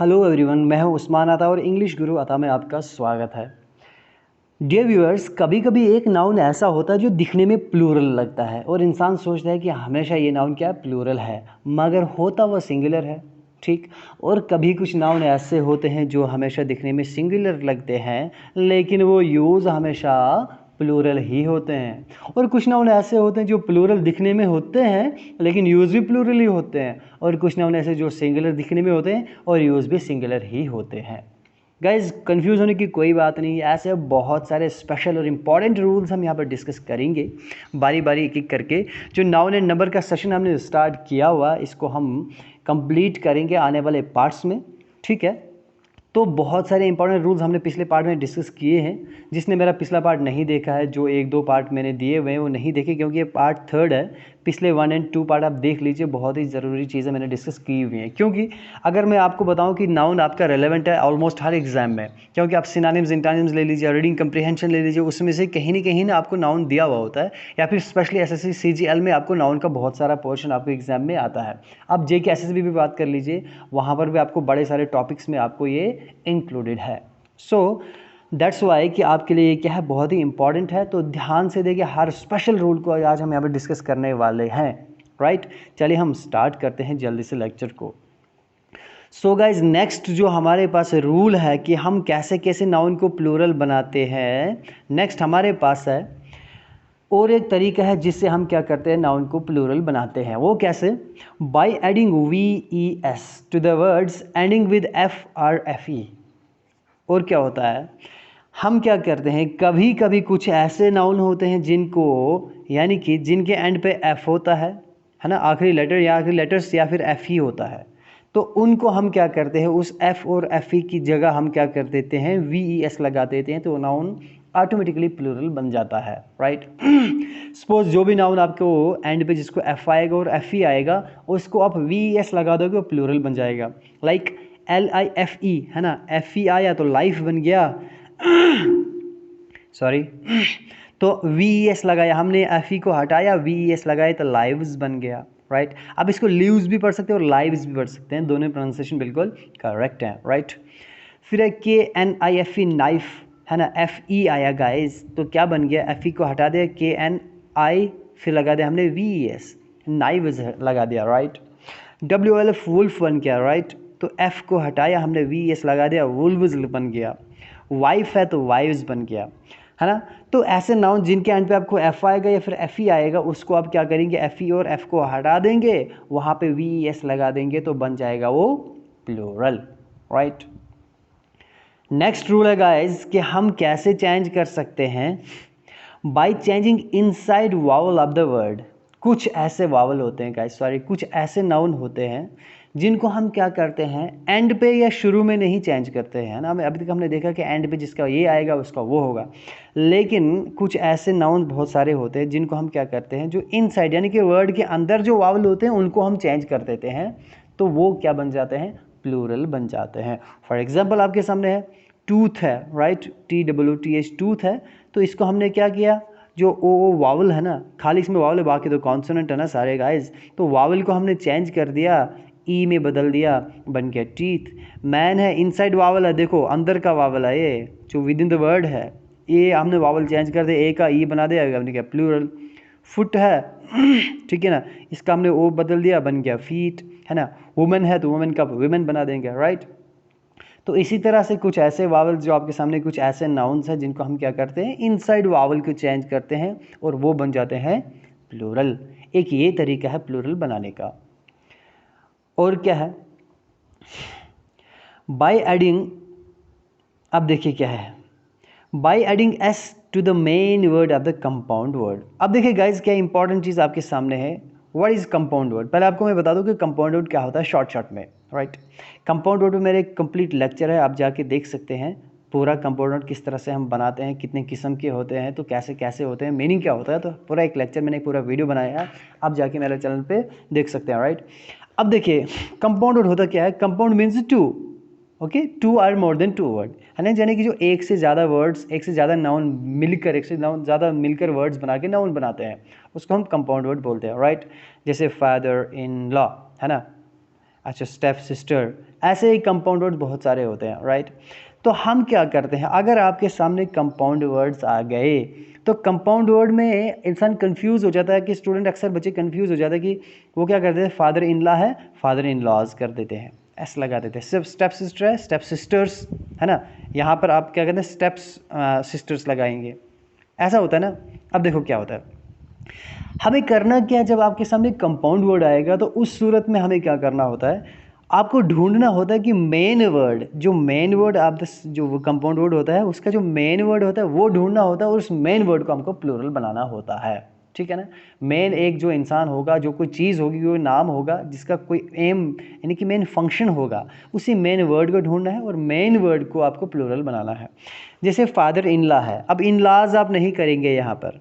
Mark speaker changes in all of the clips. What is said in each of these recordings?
Speaker 1: Hello everyone, मैं हूं उस्मान अता और इंग्लिश गुरु अता में आपका स्वागत है। डियर व्यूअर्स, कभी कभी एक नाउन ऐसा होता है जो दिखने में प्लूरल लगता है और इंसान सोचता है कि हमेशा ये नाउन क्या प्लूरल है, मगर होता वह सिंगुलर है। ठीक। और कभी कुछ नाउन ऐसे होते हैं जो हमेशा दिखने में सिंगुलर लगते हैं लेकिन वो यूज़ हमेशा प्लूरल ही होते हैं। और कुछ नाउन ऐसे होते हैं जो प्लूरल दिखने में होते हैं लेकिन यूज़ भी प्लूरल ही होते हैं। और कुछ नाउन ऐसे जो सिंगुलर दिखने में होते हैं और यूज़ भी सिंगुलर ही होते हैं। गाइज, कंफ्यूज होने की कोई बात नहीं। ऐसे बहुत सारे स्पेशल और इम्पॉर्टेंट रूल्स हम यहाँ पर डिस्कस करेंगे बारी बारी एक एक करके। जो नाउन एंड नंबर का सेशन हमने स्टार्ट किया हुआ, इसको हम कंप्लीट करेंगे आने वाले पार्ट्स में। ठीक है। तो बहुत सारे इंपॉर्टेंट रूल्स हमने पिछले पार्ट में डिस्कस किए हैं। जिसने मेरा पिछला पार्ट नहीं देखा है, जो एक दो पार्ट मैंने दिए हुए हैं वो नहीं देखे, क्योंकि ये पार्ट 3 है। पिछले 1 और 2 पार्ट आप देख लीजिए, बहुत ही ज़रूरी चीज़ें मैंने डिस्कस की हुई हैं। क्योंकि अगर मैं आपको बताऊं कि नाउन आपका रेलेवेंट है ऑलमोस्ट हर एग्जाम में, क्योंकि आप सिनोनिम्स एंटोनिम्स ले लीजिए, रीडिंग कंप्रीहेंशन ले लीजिए, उसमें से कहीं ना आपको नाउन दिया हुआ होता है, या फिर स्पेशली एसएससी सीजीएल में आपको नाउन का बहुत सारा पोर्शन आपको एग्जाम में आता है। आप जेके एसएसबी भी बात कर लीजिए, वहाँ पर भी आपको बड़े सारे टॉपिक्स में आपको ये इंक्लूडेड है। सो दैट्स वाई कि आपके लिए ये क्या है, बहुत ही इंपॉर्टेंट है। तो ध्यान से देखिए, हर स्पेशल रूल को आज हम यहाँ पर डिस्कस करने वाले हैं। राइट। चलिए हम स्टार्ट करते हैं जल्दी से लेक्चर को। सो गाइज, नेक्स्ट जो हमारे पास रूल है कि हम कैसे कैसे नाउन को प्लूरल बनाते हैं, नेक्स्ट हमारे पास है और एक तरीका है जिससे हम क्या करते हैं, नाउन को प्लूरल बनाते हैं। वो कैसे? By adding V E S to the words ending with F or F E. और क्या होता है, हम क्या करते हैं, कभी कभी कुछ ऐसे नाउन होते हैं जिनको, यानी कि जिनके एंड पे एफ होता है ना, आखिरी लेटर या आखिरी लेटर्स या फिर एफ ही होता है। तो उनको हम क्या करते हैं, उस एफ और एफ ई की जगह हम क्या कर देते हैं, वी ई एस लगा देते हैं, तो नाउन ऑटोमेटिकली प्लूरल बन जाता है। राइट। सपोज जो भी नाउन आपको एंड पे जिसको एफ आएगा और एफ ई आएगा, उसको आप वी ई एस लगा दोगे, वो प्लूरल बन जाएगा। लाइक LIFE है ना, एफ ई आया तो लाइफ बन गया। सॉरी। तो VES लगाया हमने, एफ ई को हटाया, VES लगाया तो लाइव्स बन गया। राइट। अब इसको लीव्स भी पढ़ सकते हैं और लाइव्स भी पढ़ सकते हैं, दोनों प्रोनाउंसिएशन बिल्कुल करेक्ट है। राइट। फिर है KNIFE नाइफ है ना, FE आया गाइस, तो क्या बन गया, FE को हटा दिया, KNI फिर लगा दिया हमने VES, नाइव्स लगा दिया। राइट। WLF वुल्फ बन गया। राइट। तो F को हटाया हमने, VES लगा दिया, वुल्व्स बन गया। वाइफ है तो वाइव्स बन गया, है ना। तो ऐसे नाउन जिनके एंड पे आपको एफ आएगा या फिर एफ ई आएगा, उसको आप क्या करेंगे, एफ ई और एफ को हटा देंगे, वहाँ पे वी एस लगा देंगे, तो बन जाएगा वो प्लूरल। राइट। नेक्स्ट रूल है गाइस कि हम कैसे चेंज कर सकते हैं, by changing inside vowel of the word. कुछ ऐसे वावल होते हैं गाइस, सॉरी, कुछ ऐसे नाउन होते हैं जिनको हम क्या करते हैं, एंड पे या शुरू में नहीं चेंज करते हैं ना। अभी तक हमने देखा कि एंड पे जिसका ये आएगा उसका वो होगा, लेकिन कुछ ऐसे नाउन बहुत सारे होते हैं जिनको हम क्या करते हैं, जो इनसाइड यानी कि वर्ड के अंदर जो वावल होते हैं उनको हम चेंज कर देते हैं, तो वो क्या बन जाते हैं, प्लूरल बन जाते हैं। फॉर एग्जाम्पल आपके सामने है टूथ है। राइट। TOOTH टूथ है, तो इसको हमने क्या किया, जो ओ वावल है ना, खाली इसमें वावल है, बाकी तो कॉन्सोनेंट है ना सारे गाइस, तो वावल को हमने चेंज कर दिया, ई में बदल दिया, बन गया टीथ। मैन है, इनसाइड वावल है, देखो अंदर का वावल है ये जो विद इन द वर्ड है, ये हमने वावल चेंज कर दिया, ए का ई बना दिया, हमने क्या प्लूरल। फुट है, ठीक है ना, इसका हमने ओ बदल दिया, बन गया फीट, है ना। वुमेन है तो वुमेन का वुमेन बना देंगे। राइट। तो इसी तरह से कुछ ऐसे वावल जो आपके सामने, कुछ ऐसे नाउन्स हैं जिनको हम क्या करते हैं, इनसाइड वावल को चेंज करते हैं और वो बन जाते हैं प्लूरल। एक ये तरीका है प्लूरल बनाने का। और क्या है, बाय एडिंग, अब देखिए क्या है, by adding S to the main word of the compound word. अब देखिए गाइज, क्या इंपॉर्टेंट चीज़ आपके सामने है, व्हाट इज कंपाउंड वर्ड। पहले आपको मैं बता दूं कि कंपाउंड वर्ड क्या होता है शॉर्ट में। राइट। कंपाउंड वर्ड में मेरे कंप्लीट लेक्चर है, आप जाके देख सकते हैं पूरा कंपाउंड वर्ड किस तरह से हम बनाते हैं, कितने किस्म के होते हैं, तो कैसे कैसे होते हैं, मीनिंग क्या होता है, तो पूरा एक लेक्चर मैंने पूरा वीडियो बनाया है, आप जाके मेरे चैनल पे देख सकते हैं। राइट। अब देखिए कंपाउंड वर्ड होता क्या है, compound means two. Okay, 2 or more than 2 word, है ना, यानी कि जो एक से ज़्यादा वर्ड्स, एक से ज़्यादा नाउन मिलकर, एक से ज़्यादा मिलकर वर्ड्स बना के नाउन बनाते हैं, उसको हम कंपाउंड वर्ड बोलते हैं। राइट। जैसे फादर इन लॉ, है ना, अच्छा स्टेप सिस्टर, ऐसे ही कंपाउंड वर्ड बहुत सारे होते हैं, राइट। तो हम क्या करते हैं, अगर आपके सामने कंपाउंड वर्ड्स आ गए तो कंपाउंड वर्ड में इंसान कंफ्यूज हो जाता है, कि स्टूडेंट अक्सर बच्चे कंफ्यूज हो जाते हैं कि वो क्या करते हैं, फादर इन लॉ है फादर इन लॉज कर देते हैं, एस लगा देते हैं। सिर्फ स्टेप सिस्टर है स्टेप सिस्टर्स, है ना, यहाँ पर आप क्या कहते हैं स्टेप्स सिस्टर्स लगाएंगे, ऐसा होता है ना। अब देखो क्या होता है, हमें करना क्या है, जब आपके सामने कंपाउंड वर्ड आएगा तो उस सूरत में हमें क्या करना होता है, आपको ढूंढना होता है कि मेन वर्ड, जो मेन वर्ड आप जो कंपाउंड वर्ड होता है उसका जो मेन वर्ड होता है वो ढूंढना होता है, और उस मेन वर्ड को हमको प्लूरल बनाना होता है, ठीक है ना। मेन एक जो इंसान होगा, जो कोई चीज़ होगी, कोई नाम होगा जिसका कोई एम यानी कि मेन फंक्शन होगा, उसी मेन वर्ड को ढूंढना है और मेन वर्ड को आपको प्लूरल बनाना है। जैसे फादर इन लॉ है, अब इन लॉज आप नहीं करेंगे यहाँ पर,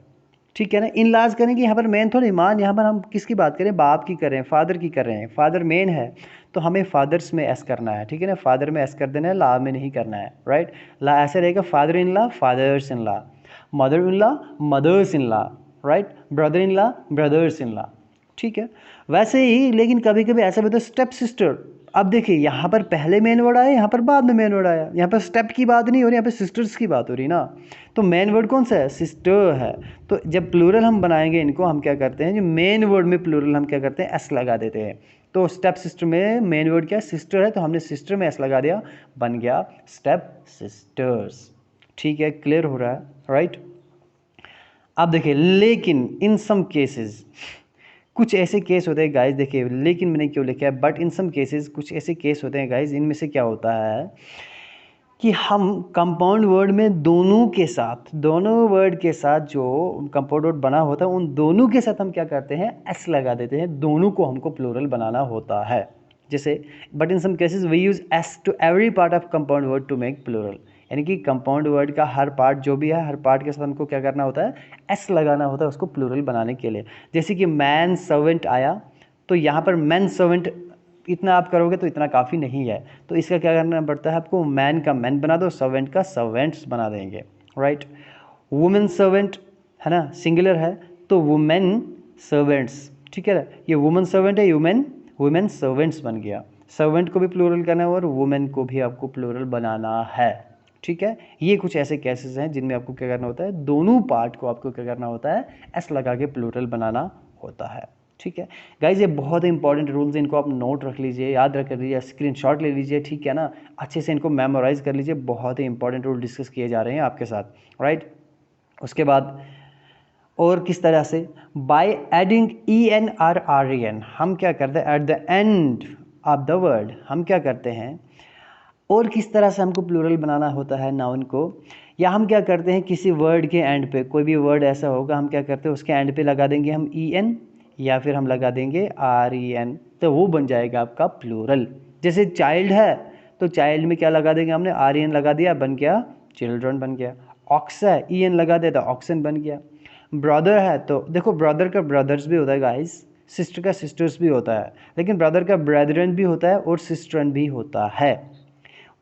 Speaker 1: ठीक है ना, इन लाज करेंगे यहाँ पर मेन थोड़ी मान, यहाँ पर हम किसकी बात करें, बाप की कर रहे हैं, फादर की कर रहे हैं, फादर मेन है तो हमें फादर्स में एस करना है, ठीक है ना, फादर में एस कर देना है, ला में नहीं करना है, राइट। ला ऐसे रहेगा, father in law fathers in law, mother in law mothers in law, right, brother in law brothers in law, ठीक है। वैसे ही लेकिन कभी कभी ऐसा भी होता है स्टेप सिस्टर। अब देखिए यहाँ पर पहले मेन वर्ड आया, यहाँ पर बाद में मेन वर्ड आया, यहाँ पर स्टेप की बात नहीं हो रही, यहाँ पर सिस्टर्स की बात हो रही ना, तो मेन वर्ड कौन सा है, सिस्टर है। तो जब प्लूरल हम बनाएंगे इनको, हम क्या करते हैं, जो मेन वर्ड में प्लूरल हम क्या करते हैं, एस लगा देते हैं। तो स्टेप सिस्टर में मेन वर्ड क्या है, सिस्टर है, तो हमने सिस्टर में एस लगा दिया, बन गया स्टेप सिस्टर्स, ठीक है, क्लियर हो रहा है, राइट। अब देखिए, लेकिन इन सम केसेस, कुछ ऐसे केस होते हैं गाइस, देखिए लेकिन मैंने क्यों लिखा है, बट इन सम केसेस, कुछ ऐसे केस होते हैं गाइस, इनमें से क्या होता है कि हम कंपाउंड वर्ड में दोनों के साथ, दोनों वर्ड के साथ जो कंपाउंड वर्ड बना होता है उन दोनों के साथ हम क्या करते हैं, एस लगा देते हैं, दोनों को हमको प्लूरल बनाना होता है। जैसे but in some cases we use S to every part of compound word to make plural, यानी कि कंपाउंड वर्ड का हर पार्ट जो भी है, हर पार्ट के साथ हमको क्या करना होता है, एस लगाना होता है उसको प्लूरल बनाने के लिए। जैसे कि मैन सर्वेंट आया, तो यहाँ पर मैन सर्वेंट इतना आप करोगे तो इतना काफ़ी नहीं है, तो इसका क्या करना पड़ता है आपको, मैन का मैन बना दो, सर्वेंट का सर्वेंट्स बना देंगे, राइट। वुमेन सर्वेंट है ना, सिंगुलर है, तो वुमेन सर्वेंट्स, ठीक है, ये वुमेन सर्वेंट है, वुमेन सर्वेंट्स बन गया। सर्वेंट को भी प्लूरल करना है और वुमेन को भी आपको प्लूरल बनाना है, ठीक है। ये कुछ ऐसे केसेस हैं जिनमें आपको क्या करना होता है, दोनों पार्ट को आपको क्या करना होता है, एस लगा के प्लूरल बनाना होता है, ठीक है। गाइज ये बहुत ही इंपॉर्टेंट रूल्स हैं, इनको आप नोट रख लीजिए, याद रख लीजिए, स्क्रीनशॉट ले लीजिए, ठीक है ना, अच्छे से इनको मेमोराइज कर लीजिए, बहुत ही इंपॉर्टेंट रूल डिस्कस किए जा रहे हैं आपके साथ, राइट। उसके बाद और किस तरह से, by adding E N R E N, हम क्या करते हैं at the end of the word, हम क्या करते हैं, और किस तरह से हमको प्लूरल बनाना होता है नाउन को, या हम क्या करते हैं किसी वर्ड के एंड पे, कोई भी वर्ड ऐसा होगा हम क्या करते हैं उसके एंड पे लगा देंगे हम ई एन, या फिर हम लगा देंगे आर ई एन, तो वो बन जाएगा आपका प्लूरल। जैसे चाइल्ड है तो चाइल्ड में क्या लगा देंगे हमने, आर ई एन लगा दिया, बन गया चिल्ड्रन बन गया। ऑक्स है, ई एन लगा दिया तो ऑक्सन बन गया। ब्रदर है तो देखो ब्रदर का ब्रदर्स भी होता है गाइस, सिस्टर का सिस्टर्स भी होता है, लेकिन ब्रदर का ब्रेदरन भी होता है और सिस्टरन भी होता है।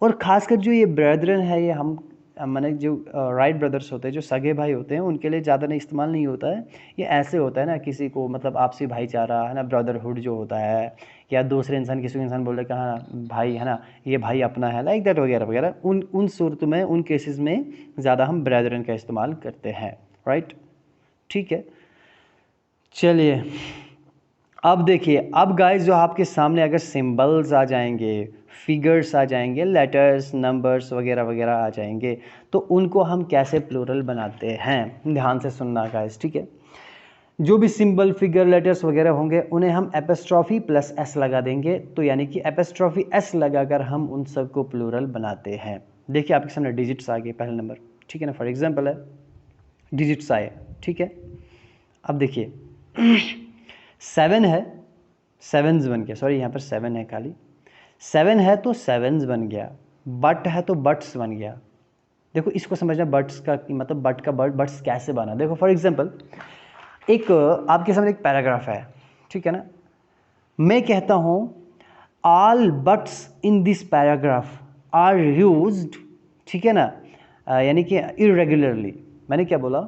Speaker 1: और ख़ासकर जो ये ब्रदरन है, ये हम मैंने जो राइट ब्रदर्स होते हैं, जो सगे भाई होते हैं, उनके लिए ज़्यादा नहीं इस्तेमाल नहीं होता है। ये ऐसे होता है ना, किसी को मतलब आपसी भाईचारा है ना, ब्रदरहुड जो होता है, या दूसरे इंसान किसी को इंसान बोल रहे कि हाँ भाई है ना, ये भाई अपना है, लाइक दैट वगैरह वगैरह, उन सूरतों में, उन केसेस में ज़्यादा हम ब्रदरन का इस्तेमाल करते हैं, राइट, ठीक है। चलिए अब देखिए, अब गाइस जो आपके सामने अगर सिंबल्स आ जाएंगे, फिगर्स आ जाएंगे, लेटर्स नंबर्स वगैरह वगैरह आ जाएंगे, तो उनको हम कैसे प्लूरल बनाते हैं, ध्यान से सुनना गाइस, ठीक है। जो भी सिंबल फिगर लेटर्स वगैरह होंगे उन्हें हम एपिस्ट्रॉफी प्लस एस लगा देंगे, तो यानी कि एपिस्ट्रॉफी एस लगाकर हम उन सब को प्लूरल बनाते हैं। देखिए आपके सामने डिजिट्स आ गए, पहला नंबर, ठीक है ना, फॉर एग्जाम्पल है डिजिट्स आए, ठीक है। अब देखिए 7 है, सेवन्स बन गया, सॉरी यहाँ पर 7 है खाली, 7 है तो सेवन्स बन गया, बट है तो बट्स बन गया। देखो इसको समझना, बट्स का मतलब बट का बट्स कैसे बना। देखो फॉर एग्जांपल एक आपके सामने एक पैराग्राफ है, ठीक है ना, मैं कहता हूँ all buts in this paragraph are used, ठीक है ना, यानी कि इरेगुलरली। मैंने क्या बोला,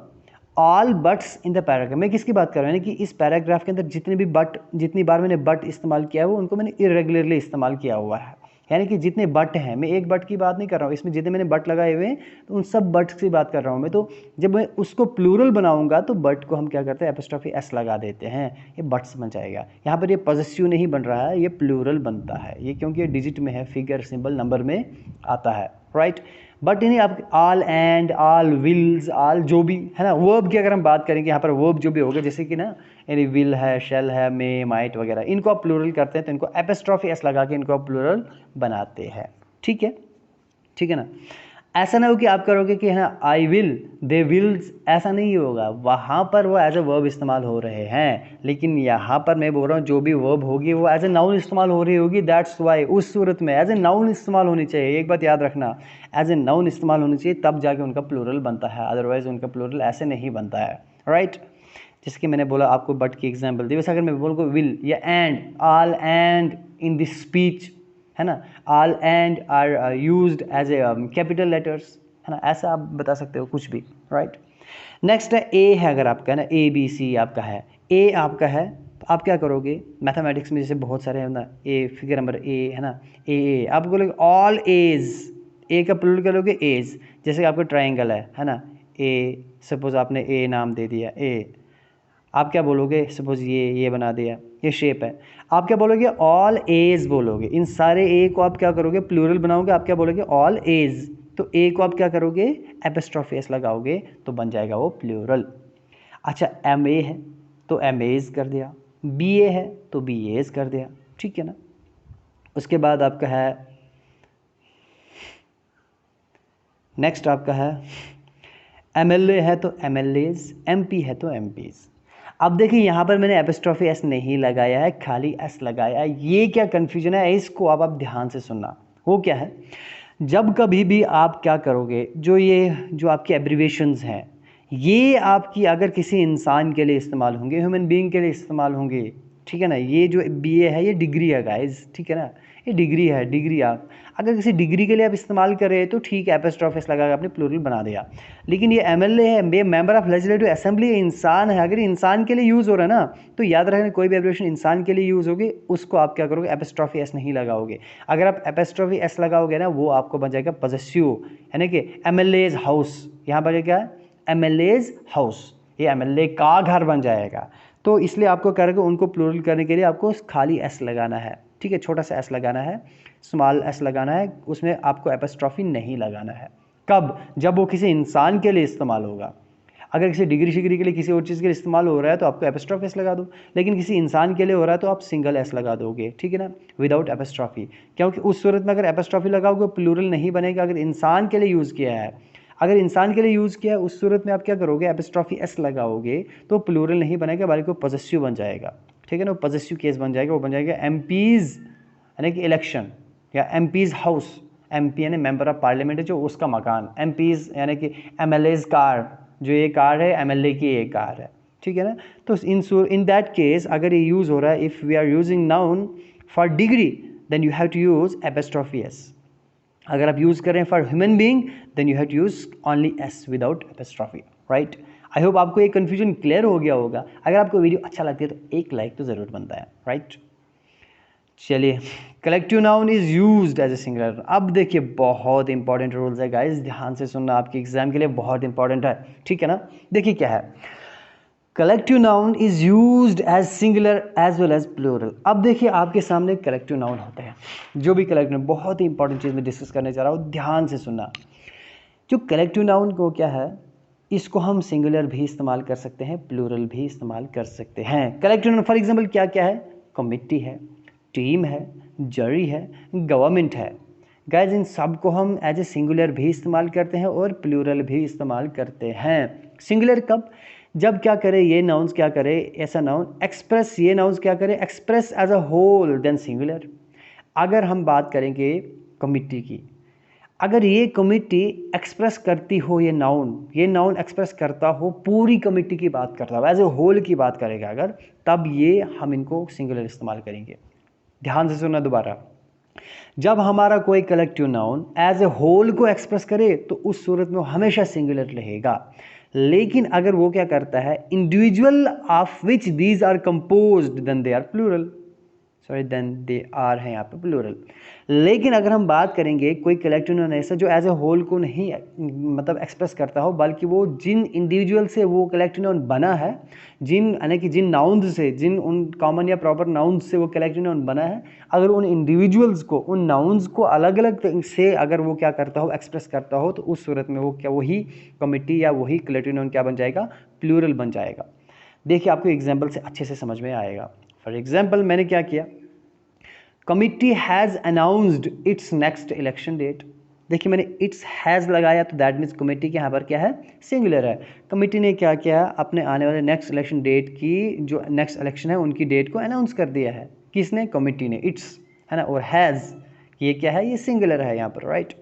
Speaker 1: all buts in the paragraph, मैं किसकी बात कर रहा हूँ, यानी कि इस पैराग्राफ के अंदर जितनी बार मैंने बट इस्तेमाल किया है वो उनको मैंने इरेगुलरली इस्तेमाल किया हुआ है। यानी कि जितने बट हैं, मैं एक बट की बात नहीं कर रहा हूँ, इसमें जितने मैंने बट लगाए हुए हैं तो उन सब बट्स की बात कर रहा हूँ मैं। तो जब मैं उसको प्लूरल बनाऊंगा तो बट को हम क्या करते हैं, एपोस्ट्रोफी एस लगा देते हैं, ये बट्स बन जाएगा। यहाँ पर ये पॉजेसिव नहीं बन रहा है, ये प्लूरल बनता है, ये क्योंकि ये डिजिट में है, फिगर सिंबल नंबर में आता है, राइट। बट नहीं, आप all and, all wills, all जो भी है ना, वर्ब की अगर हम बात करेंगे, यहाँ पर वर्ब जो भी होगा, जैसे कि ना यानी विल है, शेल है, मे, माइट वगैरह, इनको आप प्लूरल करते हैं तो इनको एपोस्ट्रोफी एस लगा के इनको आप प्लूरल बनाते हैं, ठीक है, ठीक है ना। ऐसा ना हो कि आप करोगे कि है ना आई विल, दे विल्स, ऐसा नहीं होगा, वहाँ पर वो एज ए वर्ब इस्तेमाल हो रहे हैं, लेकिन यहाँ पर मैं बोल रहा हूँ जो भी वर्ब होगी वो एज ए नाउन इस्तेमाल हो रही होगी, दैट्स वाई उस सूरत में एज ए नाउन इस्तेमाल होनी चाहिए। एक बात याद रखना, एज ए नाउन इस्तेमाल होनी चाहिए, तब जाके उनका प्लूरल बनता है, अदरवाइज उनका प्लूरल ऐसे नहीं बनता है, राइट। जैसे कि मैंने बोला आपको बट की एग्जाम्पल दी, वैसे अगर मैं बोलूँ विल या and, all and in this speech, है ना, all and are used as a capital letters, है ना, ऐसा आप बता सकते हो कुछ भी, राइट। नेक्स्ट है ए है, अगर आपका है ना ए बी सी आपका है, ए आपका है तो आप क्या करोगे, मैथमेटिक्स में जैसे बहुत सारे है ना, ए फिगर नंबर ए है ना, ए आप बोलोगे ऑल एज, ए का प्लूरल करोगे एज, जैसे आपका ट्राइंगल है ना, ए सपोज आपने ए नाम दे दिया ए, आप क्या बोलोगे, सपोज ये बना दिया, ये शेप है, आप क्या बोलोगे ऑल एज बोलोगे, इन सारे ए को आप क्या करोगे प्लूरल बनाओगे, आप क्या बोलोगे ऑल एज, तो ए को आप क्या करोगे एपोस्ट्रोफी एस लगाओगे तो बन जाएगा वो प्लूरल। अच्छा एम ए है तो एम एज कर दिया, बी ए है तो बी एज कर दिया, ठीक है ना। उसके बाद आपका है नेक्स्ट आपका है एम एल ए है तो M L A, M P है तो एम पीज। अब देखिए यहाँ पर मैंने एपोस्ट्रोफी एस नहीं लगाया है, खाली एस लगाया है, ये क्या कन्फ्यूजन है, इसको आप ध्यान से सुनना। वो क्या है, जब कभी भी आप क्या करोगे, जो आपके एब्रीवेशंस हैं, ये आपकी अगर किसी इंसान के लिए इस्तेमाल होंगे, ह्यूमन बीइंग के लिए इस्तेमाल होंगे, ठीक है ना। ये जो बीए है ये डिग्री है गाइस, ठीक है ना, ये डिग्री है, डिग्री आप अगर किसी डिग्री के लिए आप इस्तेमाल करें तो ठीक है, एपोस्ट्रोफी एस लगा के आपने प्लूरल बना दिया। लेकिन ये एमएलए है, ये मेंबर ऑफ लेजिस्लेटिव असेंबली, इंसान है, अगर इंसान के लिए यूज़ हो रहा है ना तो याद रखना कोई भी एब्रिविएशन इंसान के लिए यूज़ होगी उसको आप क्या करोगे एपोस्ट्रोफी एस नहीं लगाओगे। अगर आप एपोस्ट्रोफी एस लगाओगे ना वो आपको बन जाएगा पॉजेसिव, यानी कि एमएलएज हाउस, यहाँ पर क्या है एमएलएज हाउस, ये एमएलए का घर बन जाएगा। तो इसलिए आपको करेंगे उनको प्लूरल करने के लिए आपको खाली एस लगाना है, ठीक है, छोटा सा एस लगाना है, स्मॉल एस लगाना है, उसमें आपको एपोस्ट्रोफी नहीं लगाना है। कब, जब वो किसी इंसान के लिए इस्तेमाल होगा। अगर किसी डिग्री शिग्री के लिए किसी और चीज़ के लिए इस्तेमाल हो रहा है तो आपको एपोस्ट्रोफी एस लगा दो, लेकिन किसी इंसान के लिए हो रहा है तो आप सिंगल एस लगा दोगे, ठीक है ना, विदाउट एपोस्ट्रोफी, क्योंकि उस सूरत में अगर एपोस्ट्रोफी लगाओगे प्लूरल नहीं बनेगा। अगर इंसान के लिए यूज़ किया है, अगर इंसान के लिए यूज़ किया है उस सूरत में आप क्या करोगे एपोस्ट्रोफी एस लगाओगे तो प्लूरल नहीं बनेगा बल्कि वो पॉजेसिव बन जाएगा, ठीक है ना, पॉजेसिव केस बन जाएगा, वो बन जाएगा एमपीज़ यानी कि इलेक्शन या एमपीज़ हाउस, एमपी यानी मेंबर ऑफ पार्लियामेंट है जो उसका मकान, एमपीज़ यानी कि एमएलएज कार, जो ये कार है एमएलए की ये कार है, ठीक है ना। तो इन दैट केस अगर ये यूज़ हो रहा है, if we are using noun for degree then you have to use apostrophe S. अगर आप यूज़ करें for human being then you have to use only S without apostrophe, right. I hope आपको ये confusion clear हो गया होगा। अगर आपको वीडियो अच्छा लगती है तो एक लाइक तो ज़रूर बनता है, राइट। चलिए, collective noun is used as a singular. अब देखिए बहुत इंपॉर्टेंट रूल्स है गाइस, ध्यान से सुनना, आपके एग्जाम के लिए बहुत इंपॉर्टेंट है, ठीक है ना। देखिए क्या है, collective noun is used as singular as well as plural. अब देखिए आपके सामने कलेक्टिव नाउन होते हैं, जो भी कलेक्टिव, बहुत ही इंपॉर्टेंट चीज़ मैं डिस्कस करने जा रहा हूँ, ध्यान से सुनना। जो कलेक्टिव नाउन को क्या है, इसको हम सिंगुलर भी इस्तेमाल कर सकते हैं, प्लूरल भी इस्तेमाल कर सकते हैं। कलेक्टिव नाउन फॉर एग्जाम्पल क्या क्या है, कमिटी है, टीम है, जरी है, गवर्नमेंट है। गाइज इन सब को हम एज ए सिंगुलर भी इस्तेमाल करते हैं और प्लूरल भी इस्तेमाल करते हैं। सिंगुलर कब, जब क्या करे ये नाउन्स क्या करे, ऐसा नाउन एक्सप्रेस, ये नाउन्स क्या करे express as a whole then singular. अगर हम बात करेंगे कमिटी की, अगर ये कमिटी एक्सप्रेस करती हो, ये नाउन एक्सप्रेस करता हो, पूरी कमिटी की बात करता हो, एज ए होल की बात करेगा अगर, तब ये हम इनको सिंगुलर इस्तेमाल करेंगे। ध्यान से सुनना दोबारा, जब हमारा कोई collective noun as a whole को एक्सप्रेस करे तो उस सूरत में हमेशा सिंगुलर रहेगा। लेकिन अगर वो क्या करता है, individual of which these are composed then they are plural, sorry then they are है यहाँ पे प्लूरल। लेकिन अगर हम बात करेंगे कोई कलेक्टिव नाउन ऐसा जो एज ए होल को नहीं मतलब एक्सप्रेस करता हो, बल्कि वो जिन इंडिविजुअल से वो कलेक्टिव नाउन बना है, जिन यानी कि जिन नाउन्स से, जिन उन कॉमन या प्रॉपर नाउन्स से वो कलेक्टिव नाउन बना है, अगर उन इंडिविजुअल्स को, उन नाउन्स को अलग अलग से अगर वो क्या करता हो, एक्सप्रेस करता हो, तो उस सूरत में वो क्या, वही कमिटी या वही कलेक्टिव नाउन क्या बन जाएगा, प्लूरल बन जाएगा। देखिए आपको एग्जाम्पल से अच्छे से समझ में आएगा। फॉर एग्जाम्पल मैंने क्या किया, committee has announced its next election date. देखिए मैंने इट्स हैज़ लगाया तो दैट मीन्स कमेटी के यहाँ पर क्या है, सिंगुलर है। कमेटी ने क्या किया, अपने आने वाले नेक्स्ट इलेक्शन डेट की, जो नेक्स्ट इलेक्शन है उनकी डेट को अनाउंस कर दिया है। किसने, कमेटी ने, इट्स है ना, और हैज़ ये क्या है, ये सिंगुलर है यहाँ पर, राइट।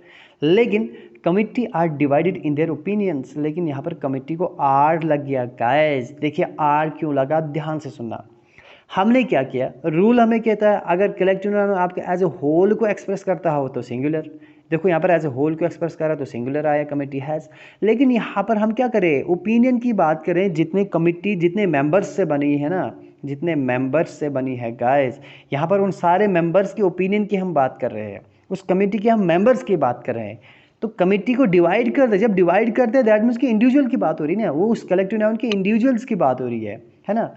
Speaker 1: लेकिन committee are divided in their opinions, लेकिन यहाँ पर कमिटी को आर लग गया गाइस। देखिए आर क्यों लगा, ध्यान से सुनना। हमने क्या किया, रूल हमें कहता है अगर कलेक्टिव नाउन आपके एज ए होल को एक्सप्रेस करता हो तो सिंगुलर। देखो यहाँ पर एज ए होल को एक्सप्रेस कर रहा है तो सिंगुलर आया, कमेटी हैज़। लेकिन यहाँ पर हम क्या करें, ओपिनियन की बात करें, जितने कमिटी जितने मेंबर्स से बनी है ना, जितने मेंबर्स से बनी है गाइस, यहाँ पर उन सारे मेंबर्स की ओपिनियन की हम बात कर रहे हैं, उस कमेटी के हम मेंबर्स की बात कर रहे हैं। तो कमेटी को डिवाइड कर दे, जब डिवाइड करते हैं दैट मीन्स कि इंडिविजुअल की बात हो रही है ना, वो उस कलेक्टिव नाउन के इंडिविजुअल्स की बात हो रही है ना।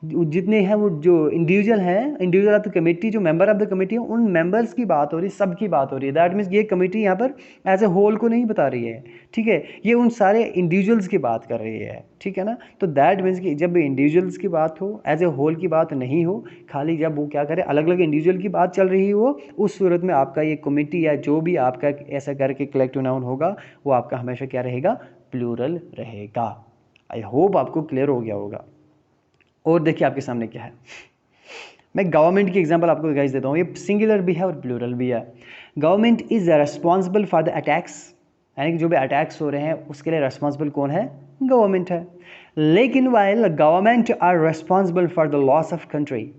Speaker 1: जितने हैं वो जो इंडिविजुअल हैं, इंडिविजुअल ऑफ द कमेटी, जो मेंबर ऑफ द कमेटी है, उन मेंबर्स की बात हो रही है, सब की बात हो रही है। दैट मीन्स ये कमेटी यहाँ पर एज ए होल को नहीं बता रही है, ठीक है, ये उन सारे इंडिविजुअल्स की बात कर रही है, ठीक है ना। तो दैट मीन्स कि जब इंडिविजुअल्स की बात हो, एज ए होल की बात नहीं हो, खाली जब वो क्या करे, अलग अलग इंडिविजुअल की बात चल रही हो, उस सूरत में आपका ये कमेटी या जो भी आपका ऐसा करके कलेक्टिव नाउन होगा, वो आपका हमेशा क्या रहेगा, प्लूरल रहेगा। आई होप आपको क्लियर हो गया होगा। और देखिए आपके सामने क्या है, मैं गवर्नमेंट की एग्जांपल आपको गाइस देता हूँ, ये सिंगुलर भी है और प्लूरल भी है। Government is responsible for the attacks, यानी कि जो भी अटैक्स हो रहे हैं उसके लिए रेस्पॉन्सिबल कौन है, गवर्नमेंट है। लेकिन while government are responsible for the loss of country,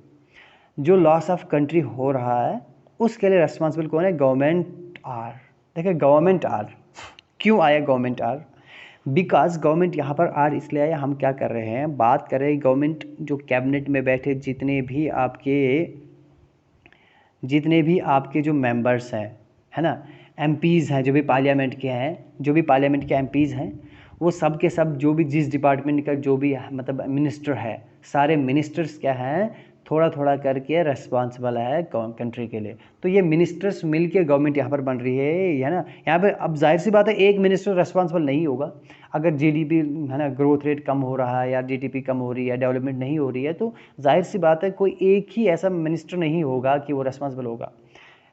Speaker 1: जो लॉस ऑफ कंट्री हो रहा है उसके लिए रेस्पॉन्सिबल कौन है, गवर्नमेंट आर। देखिए गवर्नमेंट आर क्यों आया, गवर्नमेंट आर, बिकॉज गवर्नमेंट यहाँ पर आर इसलिए आया, हम क्या कर रहे हैं, बात कर रहे हैं गवर्नमेंट जो कैबिनेट में बैठे जितने भी आपके जो मेंबर्स हैं, है ना, एमपीज़ हैं, जो भी पार्लियामेंट के हैं, जो भी पार्लियामेंट के एमपीज़ हैं, वो सब के सब जो भी जिस डिपार्टमेंट का जो भी मतलब मिनिस्टर है, सारे मिनिस्टर्स क्या हैं, थोड़ा थोड़ा करके रेस्पॉन्सिबल है कंट्री के लिए। तो ये मिनिस्टर्स मिलके गवर्नमेंट यहाँ पर बन रही है ना। यहाँ पे अब जाहिर सी बात है एक मिनिस्टर रेस्पॉन्सिबल नहीं होगा। अगर जीडीपी है ना, ग्रोथ रेट कम हो रहा है या जीडीपी कम हो रही है, डेवलपमेंट नहीं हो रही है, तो जाहिर सी बात है कोई एक ही ऐसा मिनिस्टर नहीं होगा कि वो रेस्पॉन्सिबल होगा।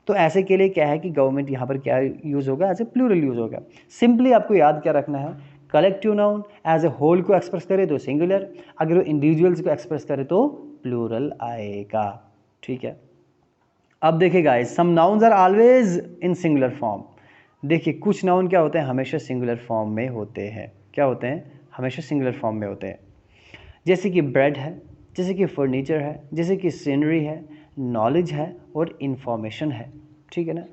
Speaker 1: तो ऐसे के लिए क्या है कि गवर्नमेंट यहाँ पर क्या यूज़ होगा, एज ए प्लूरल यूज़ होगा। सिंपली आपको याद क्या रखना है, collective noun as a whole को एक्सप्रेस करे तो सिंगुलर, अगर वो इंडिविजुअल्स को एक्सप्रेस करे तो प्लूरल आएगा, ठीक है। अब देखिए guys, some nouns are always in singular form. देखिए कुछ नाउन क्या होते हैं, हमेशा सिंगुलर फॉर्म में होते हैं। क्या होते हैं, हमेशा सिंगुलर फॉर्म में होते हैं। जैसे कि ब्रेड है, जैसे कि फर्नीचर है, जैसे कि सीनरी है, नॉलेज है और इंफॉर्मेशन है, ठीक है ना।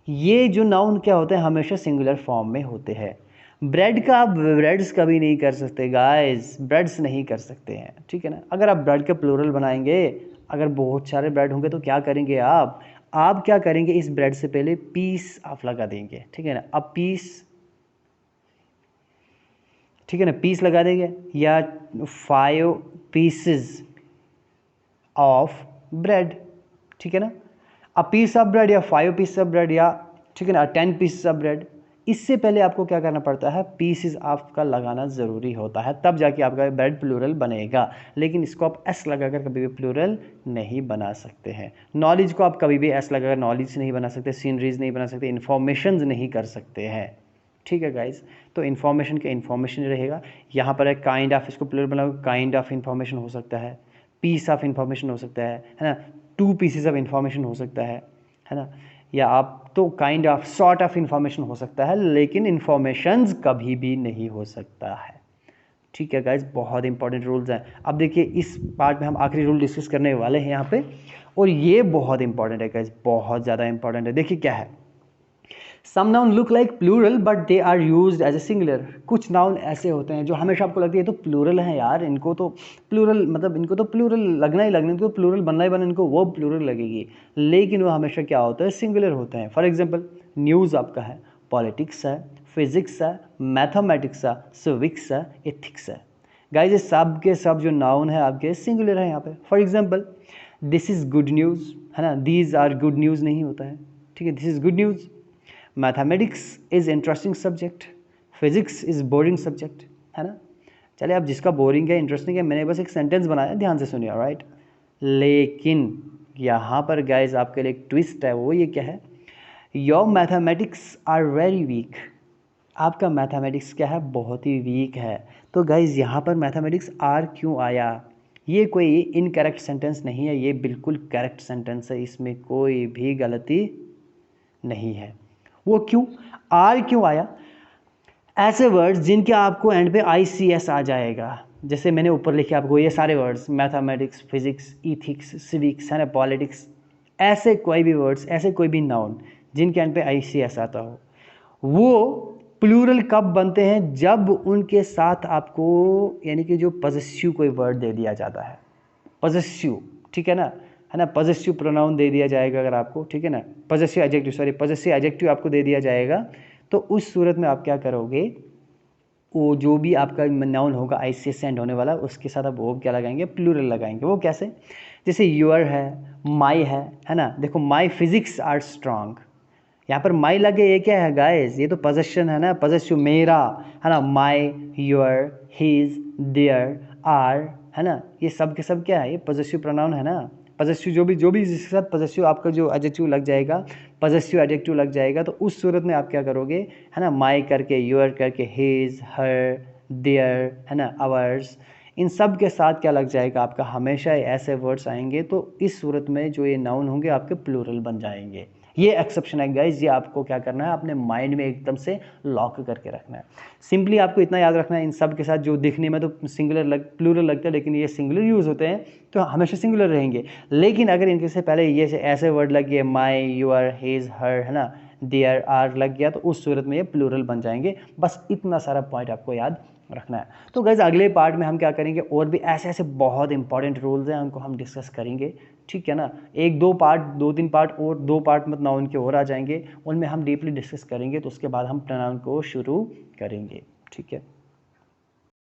Speaker 1: ये जो नाउन क्या होते हैं, हमेशा सिंगुलर फॉर्म में होते हैं। ब्रेड का आप ब्रेड्स कभी नहीं कर सकते गाइस, ब्रेड्स नहीं कर सकते हैं, ठीक है ना। अगर आप ब्रेड का प्लूरल बनाएंगे, अगर बहुत सारे ब्रेड होंगे तो क्या करेंगे आप क्या करेंगे, इस ब्रेड से पहले पीस आप लगा देंगे, ठीक है ना। अब पीस, ठीक है ना, पीस लगा देंगे, या 5 पीसेस ऑफ ब्रेड, ठीक है ना। अ पीस ऑफ ब्रेड या 5 पीस ऑफ ब्रेड या ठीक है ना 10 पीसेस ऑफ ब्रेड, इससे पहले आपको क्या करना पड़ता है, पीसेस आपका लगाना ज़रूरी होता है, तब जाके आपका ब्रेड प्लूरल बनेगा। लेकिन इसको आप एस लगाकर कभी भी प्लूरल नहीं बना सकते हैं। नॉलेज को आप कभी भी एस लगाकर नॉलेज नहीं बना सकते, सीनरीज नहीं बना सकते, इन्फॉर्मेशन नहीं कर सकते हैं, ठीक है गाइस। तो इन्फॉर्मेशन का इन्फॉर्मेशन रहेगा। यहाँ पर एक काइंड ऑफ, इसको प्लूरल बनाओ, काइंड ऑफ इन्फॉर्मेशन हो सकता है, पीस ऑफ इन्फॉर्मेशन हो सकता है ना, 2 पीसेस ऑफ इन्फॉर्मेशन हो सकता है ना, या आप तो kind of sort of information हो सकता है, लेकिन इन्फॉर्मेशंस कभी भी नहीं हो सकता है, ठीक है गाइज। बहुत इंपॉर्टेंट रूल्स हैं। अब देखिए इस पार्ट में हम आखिरी रूल डिस्कस करने वाले हैं यहाँ पे, और ये बहुत इंपॉर्टेंट है गाइज, बहुत ज़्यादा इंपॉर्टेंट है। देखिए क्या है, some noun look like plural but they are used as a singular. कुछ नाउन ऐसे होते हैं जो हमेशा आपको लगती है तो प्लूरल है यार, इनको तो प्लूरल मतलब इनको तो प्लूरल लगना ही लगना, इनको प्लूरल बनना ही बनना, इनको वो प्लूरल लगेगी, लेकिन वो हमेशा क्या होता है, सिंगुलर होते हैं। फॉर एग्जाम्पल न्यूज़ आपका है, पॉलिटिक्स है, फिजिक्स है, मैथमेटिक्स है, सिविक्स है, एथिक्स है। गाइस ये सब के सब जो नाउन है आपके सिंगुलर है यहाँ पे। For example this is good news, है ना, दीज आर गुड न्यूज़ नहीं होता है, ठीक है, this is good news. Mathematics is interesting subject, physics is boring subject, है ना। चलिए अब जिसका बोरिंग है इंटरेस्टिंग है, मैंने बस एक सेंटेंस बनाया, ध्यान से सुनिए, राइट। लेकिन यहाँ पर गाइज आपके लिए एक ट्विस्ट है, वो ये क्या है, your mathematics are very weak. आपका मैथमेटिक्स क्या है, बहुत ही वीक है। तो गाइज यहाँ पर मैथमेटिक्स आर क्यों आया, ये कोई इनकरेक्ट सेंटेंस नहीं है, ये बिल्कुल करेक्ट सेंटेंस है, इसमें कोई भी गलती नहीं है। वो क्यों, आर क्यों आया, ऐसे वर्ड्स जिनके आपको एंड पे ICS आ जाएगा, जैसे मैंने ऊपर लिखे आपको ये सारे words, mathematics, physics, ethics, civics, है ना, पॉलिटिक्स, ऐसे कोई भी वर्ड्स, ऐसे कोई भी नाउन जिनके एंड पे ICS आता हो, वो प्लूरल कब बनते हैं, जब उनके साथ आपको यानी कि जो पॉजेसिव कोई वर्ड दे दिया जाता है, पॉजेसिव, ठीक है ना, पॉजेसिव प्रोनाउन दे दिया जाएगा अगर आपको, ठीक है ना, possessive adjective, sorry possessive adjective आपको दे दिया जाएगा, तो उस सूरत में आप क्या करोगे, वो जो भी आपका नाउन होगा ICS से एंड होने वाला, उसके साथ आप वो क्या लगाएंगे, प्लूरल लगाएंगे। वो कैसे, जैसे योर है, माई है ना, देखो माई फिजिक्स आर स्ट्रांग, यहाँ पर माई लगे, ये क्या है गाइस, ये तो पोजेशन है ना, पॉजेसिव मेरा, है ना, माई, योर, हिज, देयर, आर, है ना, ये सब के सब क्या है, ये पॉजेसिव प्रोनाउन है ना। पॉजेसिव जो भी जिसके साथ पॉजेसिव आपका जो एडजेक्टिव लग जाएगा, पॉजेसिव एडजेक्टिव लग जाएगा, तो उस सूरत में आप क्या करोगे, है ना, माई करके, योर करके, हिज, हर, देयर, है ना, आवर्स, इन सब के साथ क्या लग जाएगा आपका, हमेशा ऐसे वर्ड्स आएंगे, तो इस सूरत में जो ये नाउन होंगे आपके प्लूरल बन जाएंगे। ये एक्सेप्शन है गाइज, ये आपको क्या करना है, अपने माइंड में एकदम से लॉक करके रखना है। सिंपली आपको इतना याद रखना है, इन सब के साथ जो दिखने में तो प्लूरल लगता है, लेकिन ये सिंगुलर यूज़ होते हैं, तो हमेशा सिंगुलर रहेंगे। लेकिन अगर इनके से पहले ये ऐसे वर्ड लग गए, माई, योर, हिज, हर, है ना, देयर, आर लग गया, तो उस सूरत में ये प्लूरल बन जाएंगे। बस इतना सारा पॉइंट आपको याद रखना है। तो गाइज अगले पार्ट में हम क्या करेंगे, और भी ऐसे ऐसे बहुत इंपॉर्टेंट रूल्स हैं, उनको हम डिस्कस करेंगे, ठीक है ना। एक दो पार्ट, 2-3 पार्ट और 2 पार्ट मतलब नाउन के और आ जाएंगे, उनमें हम डीपली डिस्कस करेंगे, तो उसके बाद हम प्रोनाउन को शुरू करेंगे, ठीक है।